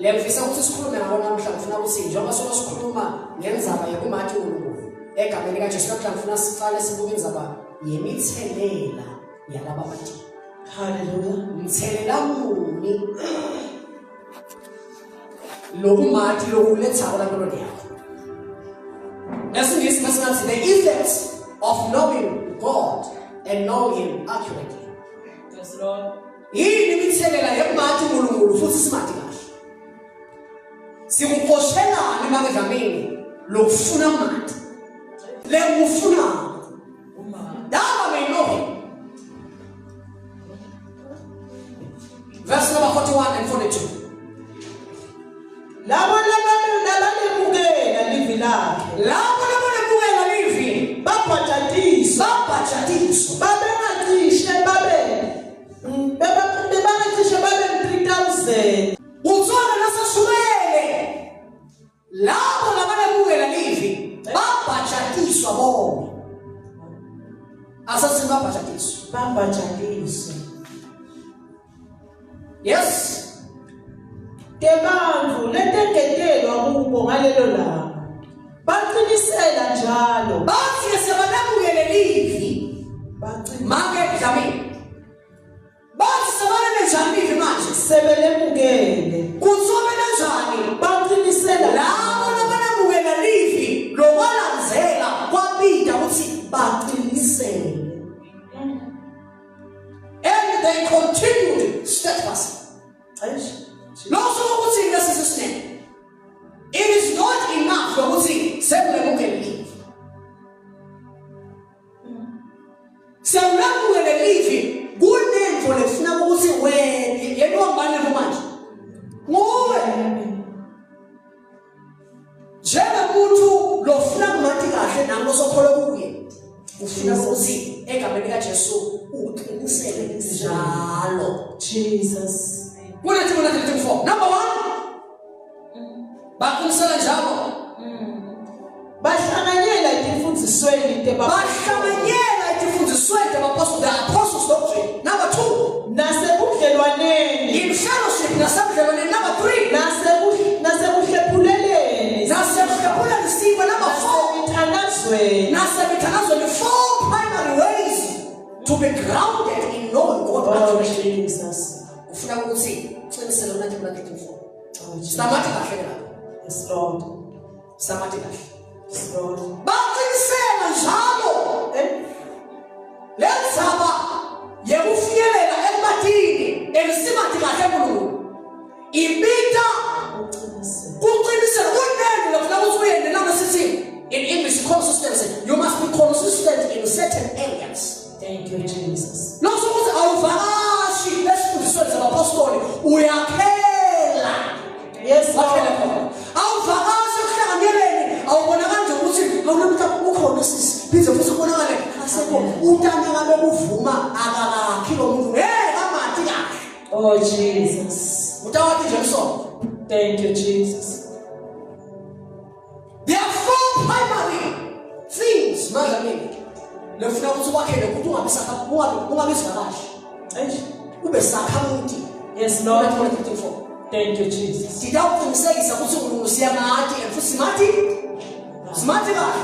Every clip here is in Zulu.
Le mfisa ukuthi sikhulume ngabo namhla ngifuna ukuthi njengoba soba sikhuluma ngenzaba yokumathi uNkulunkulu. Egameni kaJesu namhla ngifuna siqale sibuke inzaba yemithelela yalaba bantu. Hallelujah. Mthelela muni lokumathi lokuletha kwabantu yakho. Lesingisi masingathi the effects of knowing God and knowing Him accurately. Yes, Lord. Yini imithelela yokumathi uNkulunkulu futhi simathi kahle. Sikukoshelana emadlamini lokufuna amathi. Lekufuna daba menohi. Verse number 41 and 42. Labo labalemukela livi lakhe. Labo labalemukela livi babhajatiswa. Babengacishe babe 3,000. Utsona nasashumele. Labo labalemukela livi babhajatiswa bonke. Asasi Babhajatiswa. Yes. Tebantu letengetelwa kubo ngalelo langa baqinisela njalo Bathi sebalemukele livi make dlamini. Bathi sebalemukele livi manje sebelemukele kutsome kanjani baqinisela labo labalemukela livi lokwalandzela kwabida ukuthi baqinisele. And they continued steadfast. Loso ukuthi ngesisine. It is not enough ukuthi sebelemukele livi. Sebelemukele livi kunento lefuna ukuthi wena yena ngane manje. Ngowe njengomuntu lofuna kumathi kahle nalo sokholwa kuye. Ufuna ukuthi egameni kaJesu uqinisele njalo. Jesus. Kuna Timothy 3:4. Number 1. Baqinisela njalo. Bahlanganyela etifundisweni the apostles doctrine. Number 2. Nasebudlelwaneni. In fellowship nasebudlelwaneni. Number 3. Nasebudlelwaneni. Nasebudlelwaneni Steve. Number 4. Nasebithanazweni. 4 primary ways to be grounded in knowing God. Oh, Jesus. Ufuna ukuthi uqinisele unathi kuna 34. Stamati kahle la. Yes, Lord. Stamati kahle. Yes, Lord. Baqinisela njalo. Lenzaba yekufinyelela ekumathini emsimathi kahle kuNkulunkulu. Ibita kuqinisela kunene lokho ukuthi uyende nami sithi in English consistency. You must be consistent in certain areas. Thank you, Jesus. Lokho ukuthi awuvakashi lesifundisweni zabapostoli uyakhela. Yes, Lord. Awuvakashi ekuhlanganyeleni awubonakala nje ukuthi awunamuntu ukhona sisi bize futhi ubonakale asekho utanda ngabe kuvuma akakakhi lo muntu amathi kahle. Oh, Jesus. Utawathi nje so. Thank you, Jesus. There are 4 primary things madlamini. Lefuna ukuthi wakhele ukuthi ungabisakashi. Ube sakhamuti. Yes, Lord. Thank Thank you, Jesus. Sidawuqinisekisa ukuthi uNkulunkulu siyamathi futhi simathi kahle.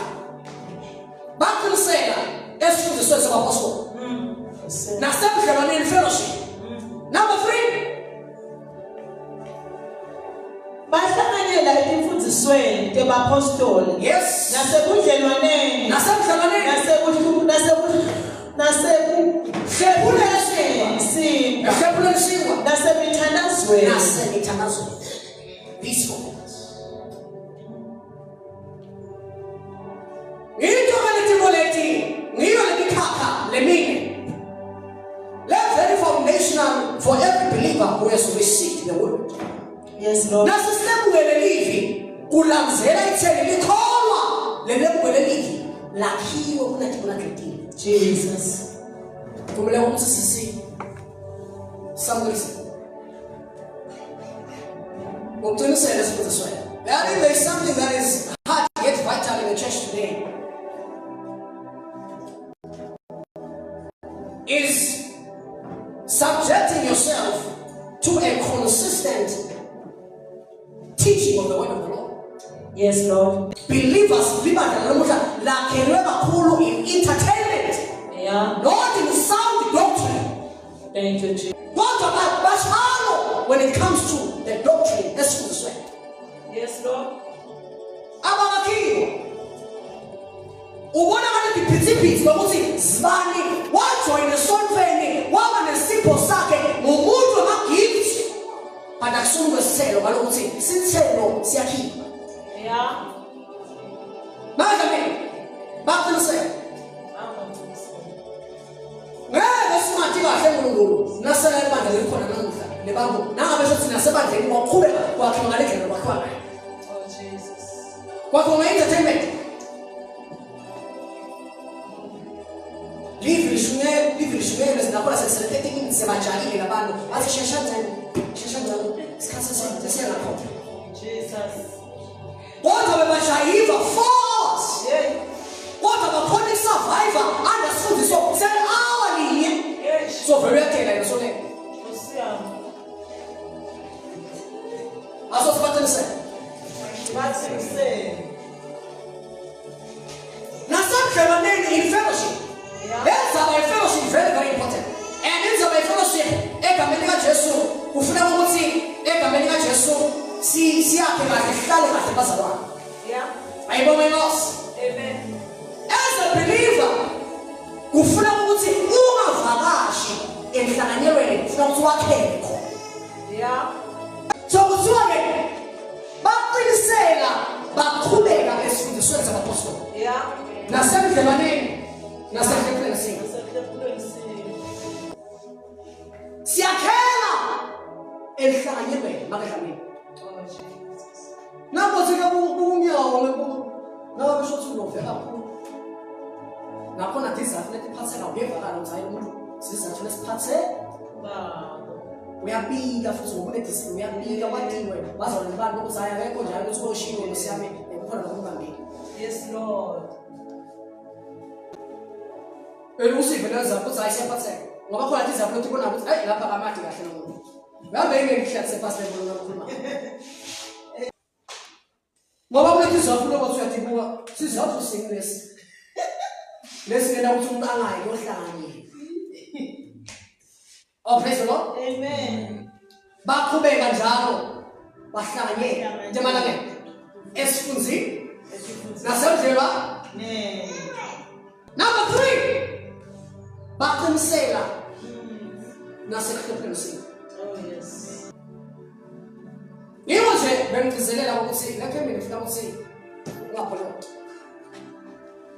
Baqinisela esifundisweni sabapostoli. Nasebudlelwaneni fellowship. Number 3. Bahlanganyela etifundisweni tebapostoli. Yes. Nasebudlelwaneni. Nasebithanazweni. Peaceful. Very foundational for every believer who has received the word. Yes, Lord. Nasisemukele livi kulandzela ithele likholwa lelemukele livi lakhiwe kunathi kunakhetile. Jesus. Kumele ukuthi sisi somebody uqinisele sifundiswe. There is something that is hard yet vital in the church today. Is subjecting yourself to a consistent teaching of the word of the Lord. Yes, Lord. Believers, in entertainment, Yeah. not in sound doctrine. Thank you, Jesus. What about Basharo when it comes to the doctrine? That's what it's Yes, Lord. Abakaki. Ubona kade diphithi lokuthi zibani wajoin esontweni waba nesipho sakhe ngomuntu amagift but akusungwe sithelo kalokuthi sithelo siyakhipha. Yeah. Manje baqinisele ngeke singathi kahle uNkulunkulu nasela ibandla likhona namuhla lebantu nangabe sothi nasebandleni waqhubeka kwakhe ngale ndlela kwakhona. Oh, Jesus. Kwakho entertainment Live lishumele sinakhola seselethi into sebajalile labantu athi sheshazana isikhathi sesiyalapho Jesus. kodwa bebashayiva force Yeah. kodwa bakhona isurvivor andasifundiswa hour linye Yes. so very yakela yena sole aso sibaqinisele What's he saying? nasadlemaneni in fellowship. Yeah. Ezaba fellowship very very important. And ezaba fellowship egameni kaJesu ufuna ukuthi egameni kaJesu siyakhe kahle sihlale kahle bazalwane. Yeah. Ayibona inkosi. Amen. As a believer ufuna ukuthi ungavakashi enhlanganyelweni ufuna ukuthi wakhele khona. Yeah. So kuthiwa ke baqinisela baqhubeka esifundisweni zabapostoli. Yeah. Nasendlemaneni nasendlemaneni singa. Siyakhela enhlanganyelweni makadlamini. Oh, Jesus. Nabotheka kunyawo ngekulo. Nawe besho ukuthi unovela kakhulu. Nakhona dizathu letiphatheka uyevakala ukuthi hayi umuntu sizathu lesiphathe uyabika futhi ngoba edisini uyabika wadiwe bazona abantu ukuthi hayi akekho njalo ukuthi koshiwe nosiyami kukhona lokungangeni. Yes, Lord. Usivele zakho ukuthi hayi siyaphatheka ngoba khona dizathu lokuthi bona ukuthi hayi lapha kamadi kahle nomuntu. Ngabe ngeke sepastor bona ukukhuluma. Ngoba kulethi izaphulo ukuthi uyathibuka sizathu singilesi. Lesingena ukuthi umuntu angayi yohlanganyela. Oh, praise the Lord. Amen. Baqhubeka njalo bahlanganyela. Njengoba ke esifunzini nasendlela. Amen. Number 3. Baqinisela nasekhopheni sini. Oh, yes. Yebo nje bengicizelela ukuthi ngeke mina ngifuna ukuthi ungaphola.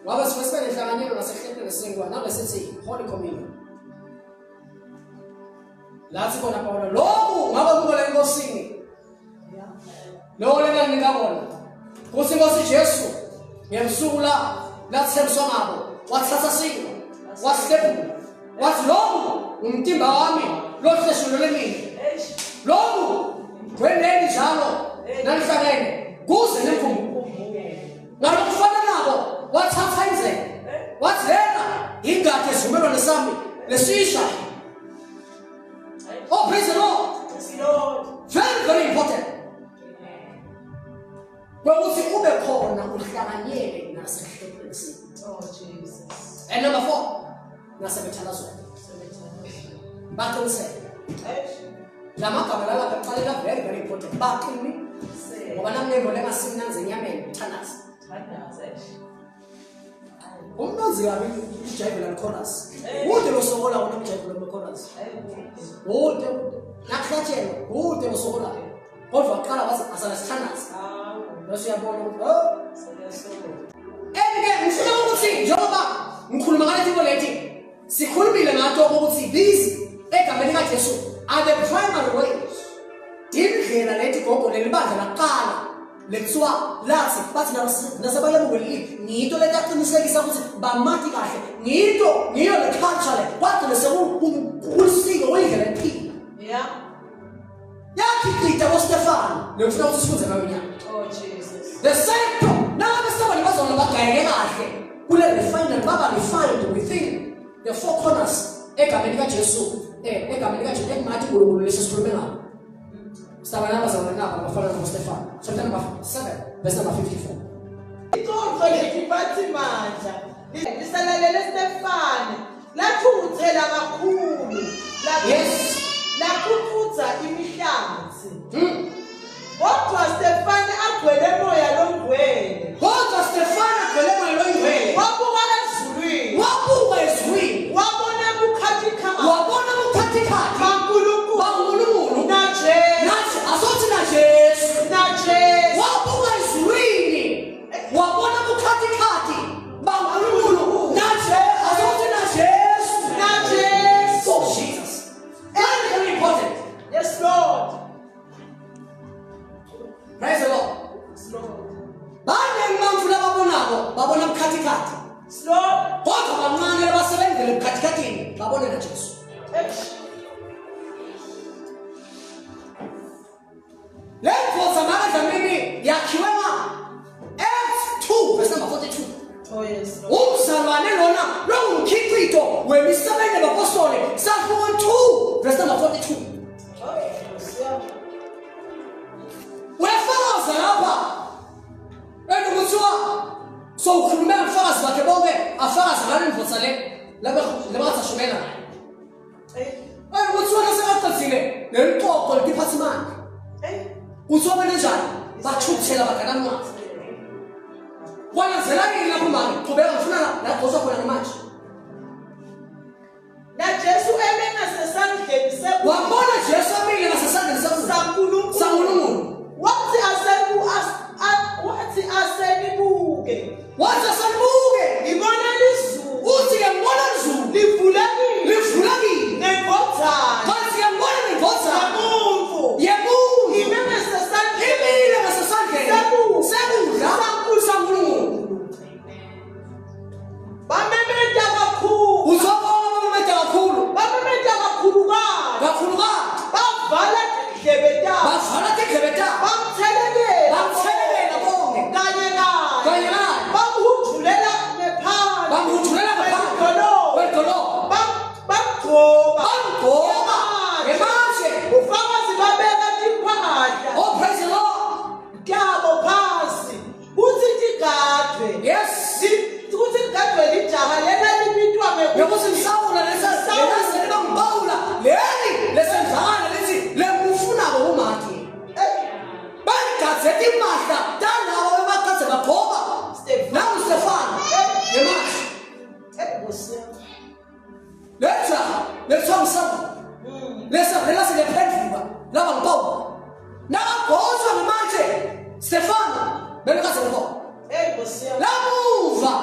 Ngoba sifuna inhlanganyelo nasekhopheni sini kwa nabe sithi Holy Communion. Lathi kona Paulo lokhu ngabe kubola enkosini. Lo lena ngikabona. Kuthi Nkosi Jesu ngebusuku lathi sebuswa ngabo wathatha siko wasitepula wathi lokhu umtimba wami lohleshulele mina. Lokhu kweneni njalo nalihlangene kuze nemkhumbulo. Ngalokufana nabo wathatha indlela wathi lena ingadi ezivumelwano sami lesisha. Oh, praise the Lord. Yes, Lord. Very, very important. Ukuthi ube khona uhlanganyele nasekhopheni sini. Oh, Jesus. And number 4, nasebethalazweni. Baqinisele. Lamagama la baqalela very, very important. Baqini ngoba namlembo lengasimnanzi enyameni uthandaza. Umnanzi kabi ujayivela chorus. Ude losokola wona ujayivela chorus. Ude nakhlathela ude losokola. Kodwa aqala wathi asala sithandaza. Bese uyabona ukuthi ngifuna ukuthi njengoba ngikhuluma ngalethi into lethi sikhulumile ngato ukuthi these egameni kaJesu are the primary ways. Indlela lethi gogo lelibandla laqala lekuthiwa lathi bathi nasebayamukeli ngito letaqinisekisa ukuthi bamathi kahle ngito ngiyo le culture kwagcina sekulisiko wendlela ephila. Yeah. Yakhipita koStefano lekufuna ukuthi sifunze ngayo nyaka. Oh, Jesus. The same thing. Now somebody was on the back kule refined baba refined within the four corners egameni kaJesu egameni kaJesu emathi kulungulu lesisikhulume ngalo. Sitaba namba zabantu abafana noStefano. So verse number 54. Inkonzo yekiphathi manja. Lisalalele Stefane. Lathuthela kakhulu. Yes. Lakhuthuza imihlanzi. Kodwa Stefane agcwele moya longcwele. Kodwa Stefane agcwele moya longcwele. Wabuka ezulwini. Wabuka ezulwini. Wabona bukhatikhati. Wabona bukhatikhati. Bankulunkulu. Nathi asothi na Jesu. Wabuka ezulwini. Wabona bukhatikhati. Bankulunkulu. Nathi asothi na Jesu. Oh Jesus. Very important. Yes, Lord. Praise the Lord. Yes, Lord. Babona bukhatikhati. Yes, Lord. Kodwa bancane abasebenzele bukhatikhati babone na Jesu. Lenkosi amakadlamini yakhiwe Acts 2 verse number 42. Oh, yes, Lord. Umzalwane lona longumkhicito wemisebenzi yabapostoli Psalm 2 verse number 42. Oh, yes, yeah. Uyafakaza lapha ekuthiwa so ukhuluma ngofakazi bakhe bonke afakaza ngale mvusa lebatha shumela ekuthiwa nasekaqedile leliqoqo lidiphathimani kuthiwa benenjani bathukuthela baganamncane kwananzelakile lapho manje qhubeka ngifuna laphosa khona manje Na Jesu emengasesandleni sekulu. wabona Jesu amile ngasesandleni sankulunkulu Wathi asenibuke. wathi asanibuke Ngibona lizulu. uthi ngiyambona izulu Livulekile. livulekile Nengothane. kanti ngiyambona nengothane Ngebumvu. yebungu Imengasesandleni. imile ngasesandleni sekudla sankulunkulu Bamemeda kakhulu. uzobona bamemeda kakhulu Kakhulu kabi. kakhulukazi Bavala indlebe zabo. bavala tindlebe tabo bamthelela bonke Kanye naye. kanye naye Bamhujulela ngephandle. bamhujulela ngaphandle Kwedolobha. kwedolobha Bamgcoba. bamgoma ngemanje Ufakazi babeka tiphahla. oh praise the Lord Kyabo phansi. Kuthi tigadwe. yes Kuthi tigadwe lijaha lena libitwa yokuthi msawula leseliba ngibawula leli lesenzakala lithi lemkufunako umakhe bayigadze timahla talabo bebagadze bagcoba naku Stefano ngemanje lejaha lethiwa lelasingephenduka laba ngibawula nakagozwa ngemanje Stefano belikaze ngibawula lamuva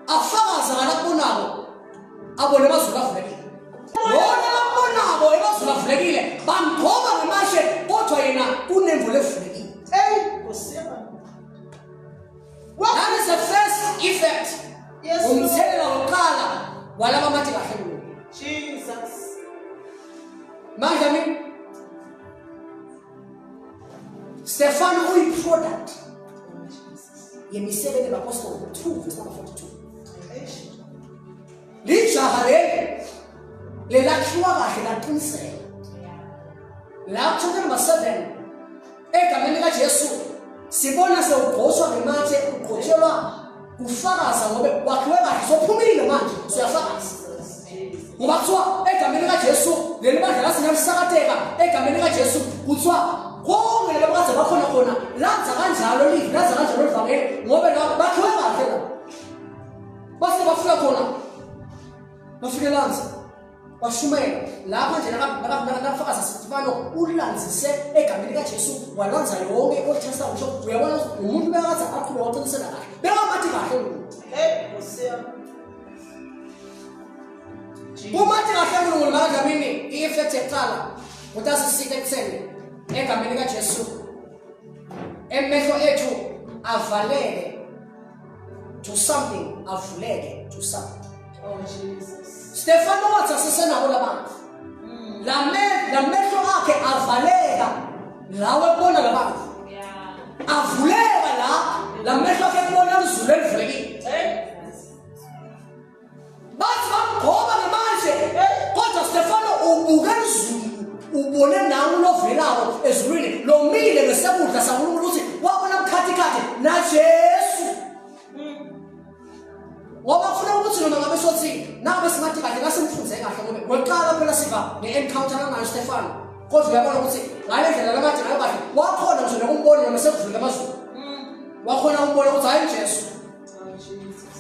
afakaza ngalabonabo abone bazulu avulekile bona labonabo ebazulu avulekile bamgcoba ngemashe kodwa yena kunemvulo evulekile. That is the first effect umthelela wokuqala walaba amathi kahle kulo Jesus. manje mina Stefano uyi-product yemisebenzi yabapostoli 2 verse 42. Lijaha leli lelakhiwa kahle laqiniseka la chapter number 7 egameni likaJesu sibona sewugqoswa ngemathe ugqotshelwa kufakaza ngoba wakhiwe kahle sophumile manje siyafakaza ngoba kuthiwa egameni likaJesu leli bandla lasingamsakateka egameni likaJesu kuthiwa konke lebakaze bakhona khona lanza kanjalo livi lanza kanjalo livangeli ngoba bakhiwe kahle la base bafika khona bafike lanza bashumela lapha nje nakafakaza Stefano ulanzise egameni likaJesu walanza yonke othesa ngisho uyabona umuntu bekaza aqhubeka waqinisela kahle bekamathi kahle umathi kahle uNkulunkulu makagamini i-effect eqala utasisike ekutheni egameni likaJesu emehlo ethu avaleke to something avuleke to something. Oh, Jesus. Stefano wathi asesenabo labantu lamehlo akhe avaleka lawe kubona labantu avuleka lamehlo akhe kubona izulu elivulekile bathi bamgcoba ngemanje kodwa Stefano ubuke izulu ubone nawo lovelayo ezulwini lomile ngesekudla saNkulunkulu ukuthi wabona najesu ngoba ufuna ukuthi noma ngabe sothi nabe simathi kahle ngasimfunze kahle ngoba weqala phela siva ne-encounter nayo Stefano kodwa uyabona ukuthi ngale ndlela lamathi ngayo kahle wakhona nje nokumbona noma sekudlule amazulu wakhona ukumbona ukuthi hayi Jesu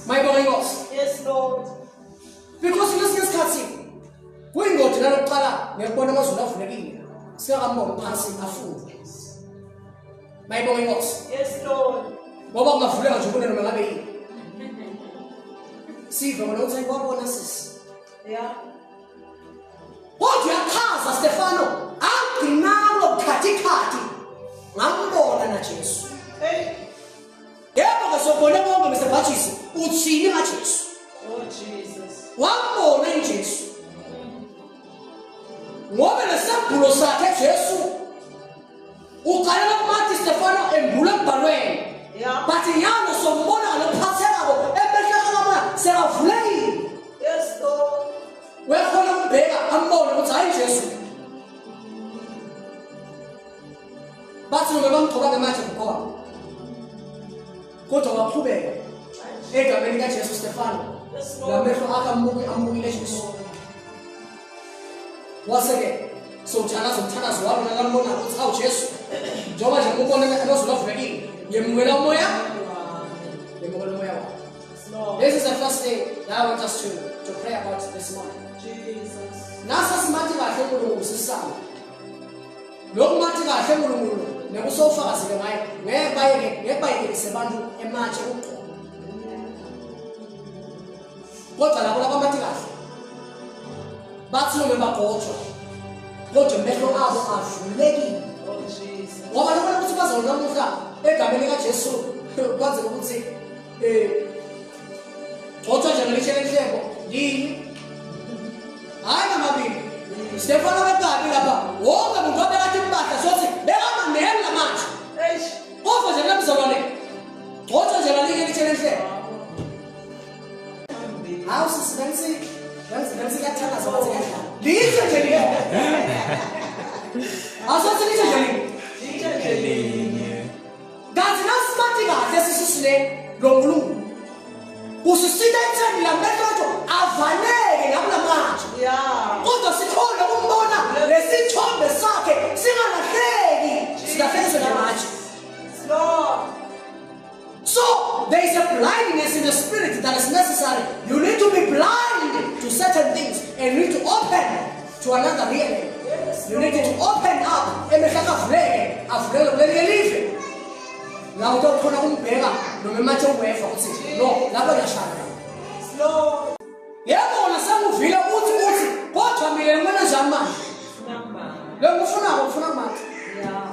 mayibonge inkosi. Yes, Lord. Because lesinye isikhathi kuyingodi nalokuqala ngiyakubona amazulu avulekile singakamboni phansi afunde mayibonge inkosi. Yes, Lord. Ngoba kungavuleka nje ubone noma ngabe yini sive wena uthi kwabona sisi Yeah. kodwa uyachaza Stefano agcinalo khathi ngambona na Jesu. Hey. Yebo ke sobona bonke Mr. Bachisi uthini nga Jesu. Oh, Jesus. Wambona uJesu ngoba lesambulo sakhe Jesu uqala kumathi Stefano embula kubhalweni. Yeah. But yalo sombona ngalokuphaseka ebehlakana sekavulekile. Yes, Lord. Wekhona umbheka ambone ukuthi hayi Jesu. Bathi noma bamgcoba manje kukhona. Kodwa waqhubeka egameni kaJesu Stefano. Yes, La Lord. mehlo akamuke amukile Jesu. Waseke sothanazo walo nakambona ukuthi awu Jesu. Njengoba nje ubona amazulu avulekile. Yemukela umoya. Yemukela umoya wakho. Yes, Lord. This is the first thing that I want us to pray about this morning. Jesus. Nasa simathi kahle uNkulunkulu sisama. Lokhu mathi kahle uNkulunkulu nekusofakazile ngaye ngeke bayekise abantu ematshe uqobo. Kodwa labo labathi kahle bathi noma bagotshwa kodwa mehlo abo avulekile. Oh, Jesus. Ngoba lokho ukuthi bazona namuhla egameni kaJesu kwenzeka ukuthi gotshwa nje ngelishelehlebo yini hayi namabili Stefano bekabi lapha wonke umuntu obekade impahla sothi bekamandela manje Eish. kodwa nje namzalwane gotshwa nje ngelishelehlebo hawu sisibenzi kathana zabathi kahle lisho nje like asothi lisho nje like kanti nasimathi kahle sisisile lo Nkulunkulu usisita etheni la mehlo avaleke ngakulamanje. Yeah. Kodwa sikhona ukumbona lesithombe sakhe singalahleki silahlekiswe namanje. Yes, Lord. So there is a blindness in the spirit that is necessary. You need to be blind to certain things and you need to open to another reality. Yes, You need to open up emehlaka avuleke kuleli live. La utokhona umbheka noma emathe uwefa uthi no lapho ngiyashaya. Yes, Lord. Yebo nasenguvile uthi kodwa mina ngibona njani manje? Number. Lo ngifuna manje. Yeah.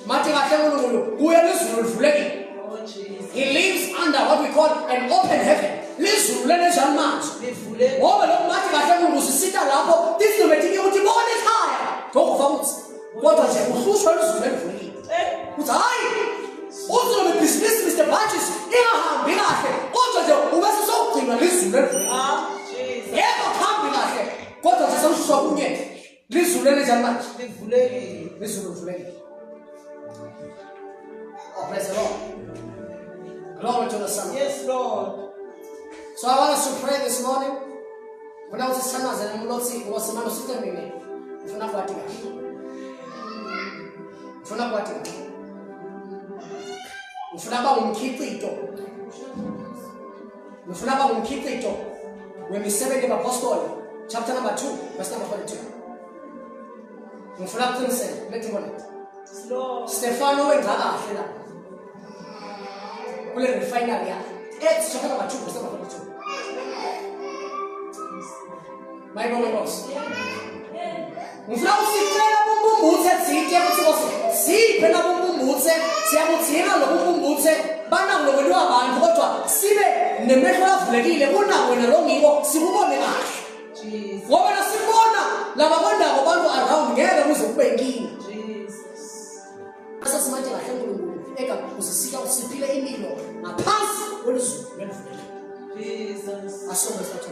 Manje kahle uNkulunkulu kuye lizulu livulekile. Oh, Jesus. He lives under what we call an open heaven. Lizulu lenjani manje? Livule. Ngoba lo manje kahle uNkulunkulu sisita lapho isinobethike ukuthi bone ekhaya. Ngokufa ukuthi kodwa nje uhlushwa lizulu livulekile. Uthi hayi uzobe business Mr. Bachis ingahambi kahle kodwa nje ubese sokugcina lizulu livulekile. Ah, Jesus. Yebo khambi kahle kodwa nje sewushwa kunye lizulu lenjani manje? Livulekile. Lizulu livulekile. Oh, praise the Lord. Glory to the Son. Yes, Lord. So I want us to pray this morning. When I was a son, I was a muloti, was a man of sitting in it. If you're not watching it. If you're not watching it. If you're not watching it. If you're not watching it. When we say the Apostle, chapter number 2, verse number 42. If you're not watching it, let him on it. Yes, Lord. Stefano and Gaga. Kule refinery ya. Acts chapter number 2 verse number 42. My boss. Mfuna usicela bumbumuthe zitye ukuthi bose siphe na bumbumuthe siyakudinga lobumbumuthe banako lokweliwa abantu kodwa sibe nemehlo avulekile kunako wena lo ngiko sikubone kahle. Jesus. Ngoba nasibona laba bondako abantu around ngeke kuze kube inkinga. Jesus. Asasimathi kahle uNkulunkulu eka usisika usiphile impilo ngaphansi kwelizulu lelivulekile. Jesus. Asonge sathi